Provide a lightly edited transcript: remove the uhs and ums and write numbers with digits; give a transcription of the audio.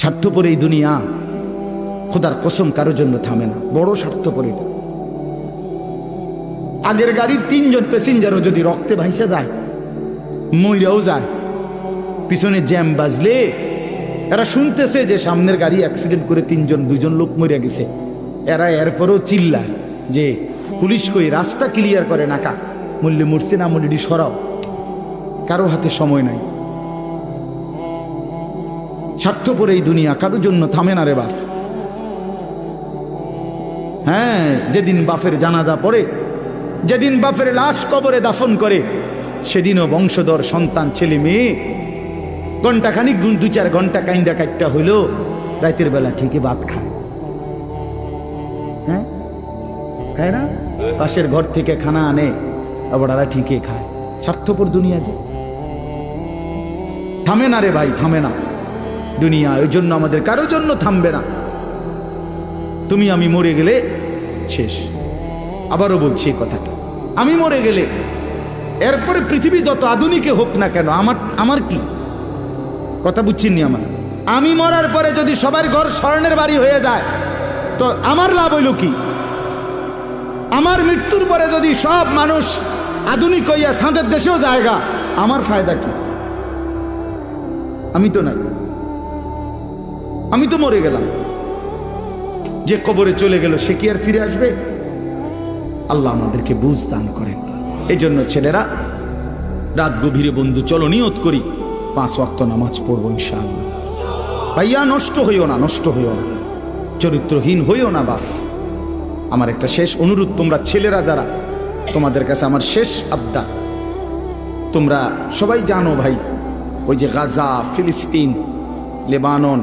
স্বার্থপর এই দুনিয়া, খোদার কসম কারো জন্য থামে না, বড় স্বার্থপর এটা। আগের গাড়ির 3 জন প্যাসেঞ্জারও যদি রক্তে ভাইসা যায়, মইরাও যায়, পিছনে জ্যাম বাজলে এরা শুনতেছে যে সামনের গাড়ি অ্যাক্সিডেন্ট করে 2 জন লোক মরে গেছে, এরা এরপরও চিল্লায় যে পুলিশ কই, রাস্তা ক্লিয়ার করে নাকা, মূল্যে মরছে না মূল্যটি সরাও। কারো হাতে সময় নাই। স্বার্থপর এই দুনিয়া, কারোর জন্য থামে না রে বাপ। হ্যাঁ, যেদিন বাপের জানাজা পড়ে, যেদিন বাপের লাশ কবরে দাফন করে, সেদিনও বংশধর সন্তান ছেলে মেয়ে ঘন্টাখানিক 2-4 ঘন্টা কাইন্দা কাটটা হইলো, রাতের বেলা ঠিকই ভাত খায়। হ্যাঁ, খায় না? পাশের ঘর থেকে খানা আনে, আবার ওরা ঠিকই খায়। স্বার্থপর দুনিয়া যে, থামে না রে ভাই, থামে না দুনিয়া। ওই জন্য আমাদের কারোর জন্য থামবে না। তুমি আমি মরে গেলে শেষ। আবারও বলছি এই কথাটা, আমি মরে গেলে এরপরে পৃথিবী যত আধুনিকে হোক না কেন, আমার কি কথা বুঝছেননি? আমি মরার পরে যদি সবার ঘর স্বর্ণের বাড়ি হয়ে যায়, তো আমার লাভ হইল কি? আমার মৃত্যুর পরে যদি সব মানুষ আধুনিক হইয়া সাঁদের দেশেও জায়গা, আমার ফায়দা কি? আমি তো নাই, আমি তো মরে গেলাম। যে কবরে চলে গেল সে কি আর ফিরে আসবে? আল্লাহ আমাদেরকে বুঝ দান করেন। এই জন্য ছেলেরা, রাত গভীরে বন্ধু চলো নিয়ত করি 5 ওয়াক্ত নামাজ পড়বো ইনশাআল্লাহ। ভাইয়া নষ্ট হইও না, নষ্ট হইও না, চরিত্রহীন হইও না বাপ। আমার একটা শেষ অনুরোধ, তোমরা ছেলেরা যারা, তোমাদের কাছে আমার শেষ আবদার, তোমরা সবাই জানো ভাই, ওই যে গাজা, ফিলিস্তিন, লেবানন,